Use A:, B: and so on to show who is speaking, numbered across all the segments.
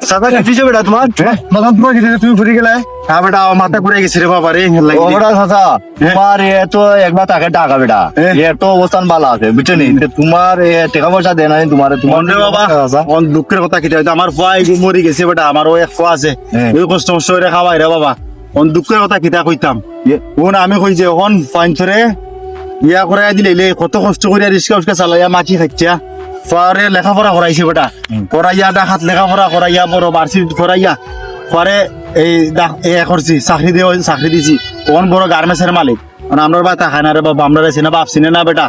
A: সাদা কি পিছে বেটা তোমার মাথা তোমার কি তুমি ফুরি গেলে হ্যাঁ বেটা মাথা ঘুরে গেছে রে বাবা রে ওটা চাচা তোমার এ তো একবার তাকে টাকা বেটা এ তো অবস্থান ভালো আছে বুঝছো নি তোমার টাকা পয়সা দেয় না তোমার তোমার বাবা অন দুঃখের কথা কি আমার ভাই মরি গেছে বেটা আমার ও এক আছে ওই কষ্ট কষ্ট করে খাওয়াই রে বাবা অন দুঃখের কথা কিতা কইতাম ওন আমি কই যে ওন ফাইন ধরে ইয়া করে দিলে কত কষ্ট করে রিস্কা উস্কা চালাইয়া মাছি খাচ্ছা পরে লেখাপড়া করাইছে বেটা করাইয়া ডাকাত লেখাপড়া করাইয়া বড় মার্কশিট করাইয়া পরে এই করছি চাকরি দিছি কোন বড় গার্মেন্টসের মালিক আমরা বাতা খায় না রে বাবা আমরা রেছি না বাপ চিনে না বেটা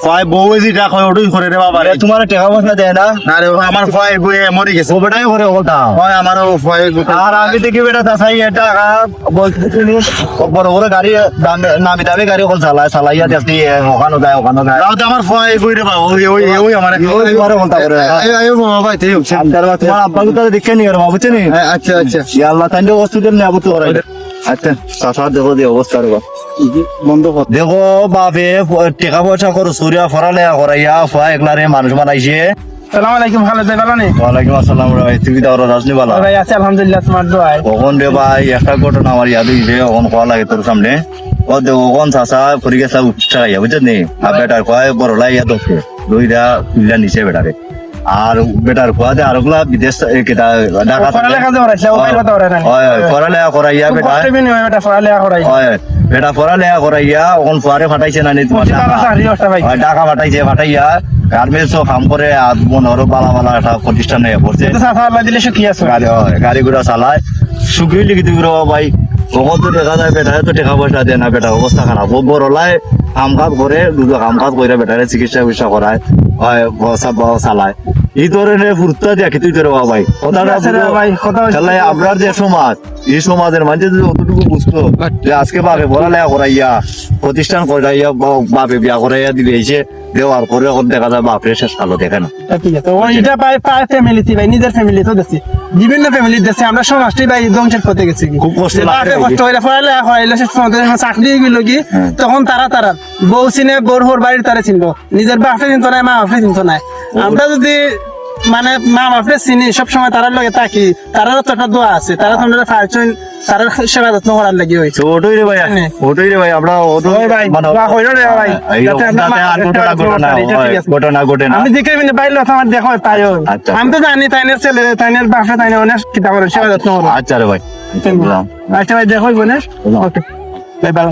A: কয় বউ যেটা কয় ওটাই করে রে বাবা রে তোমার টাকা পয়সা দেয় না না রে আমার ফয় গুয়ে মরি গেছে ও বেটাই করে ওটা হয় আমারও ফয় আর আমি দেখি বেটা তাছাই এটা বড় বড় গাড়ি নামি দামি গাড়ি ওখানে চালাইয়া দেখছি ওখানে যায় আমার ফয় গুই রে বাবা ওই আমার বলতা করে ভাই তোমার আব্বা তো দেখে নি রে বাবা বুঝছেন আচ্ছা আচ্ছা আল্লাহ তাইলে হসপিটাল নিয়ে আবু তো আচ্ছা চাচা দেখো দিয়ে অবস্থা রে দেখো বাবে টাকা পয়সা করো সুরিয়া ফরালেয়া করাইয়া ফয়া একলারে মানুষ বানাইছে
B: সালাম আলাইকুম ভালো যাই ভালো নেই
A: ওয়ালাইকুম আসসালাম ভাই তুমি দাও রাজনি বালা
B: ভাই আছে আলহামদুলিল্লাহ তোমার দোয়ায়
A: কখন রে ভাই একটা ঘটনা আমার ইয়াদ হইছে কখন কোয়া লাগে তোর সামনে ও দেখো কখন চাচা ফুরি গেছে উঠা ইয়া বুঝছেন নি আর বেটার কয় বড় লাইয়া দোকে দুইটা পিল্লা নিচে বেটারে আর বেটার খোয়াতে আর ওগুলা বিদেশ ঢাকা পড়ালেখা করাইয়া বেটা বেটা পড়ালেখা করাইয়া ওখান ফুয়ারে ফাটাইছে না তোমার ঢাকা ফাটাইয়া গার্মেন্টসও কাম করে আর মনোর বালা বালা একটা প্রতিষ্ঠানে পড়ছে গাড়ি ঘোড়া চালায় সুখী লিখি তুমি ভাই কখন তো দেখা যায় বেটারে তো টাকা পয়সা দেয় না বেটার অবস্থা খারাপ ও বড়লাই কাম কাজ করে দুটো কাম কাজ করে বেটারে চিকিৎসা করায় চালায় এই ধরনের ফুর্তা দেখে তুই তোর ভাই আপনার যে সমাজ এই সমাজের মাঝে যদি অতটুকু বুঝতো যে আজকে বাপে পড়ালেখা করাইয়া প্রতিষ্ঠান করাইয়া বাপে বিয়া করাইয়া দিলে এসে দেওয়ার পরে দেখা যায় বাপরে শেষ কালো দেখে না
B: এটা প্রায় ফ্যামিলিতে ভাই নিজের ফ্যামিলি তো দেখছি বিভিন্ন ফ্যামিলি দেখছি আমরা সমাজটি ভাই ধ্বংসের পথে গেছি
A: খুব কষ্ট
B: কষ্ট হইলে পড়ালেখা করাইলে চাকরি গেল কি তখন তারা বউ চিনে বউর বাড়ির তারা চিনবো নিজের বাপে চিনতো না মা বাপে চিনতো না আমরা যদি মানে মা বাপরে চিনি সবসময় তারার লগে থাকি তারারও তো একটা দোয়া আছে তারা তোমরা ফার্চুন তারার সেবা যত্ন করার লাগি হয়েছে
A: ওটাই রে ভাই আমরা ঘটনা
B: আমি দেখে বাইরে আমার দেখো তাই আমি তো জানি তাইনের ছেলে তাইনের বাপে তাইনে অনেক কিতা করে সেবা যত্ন করো
A: আচ্ছা রে ভাই
B: আচ্ছা ভাই দেখো বোনের ওকে বাই বাই।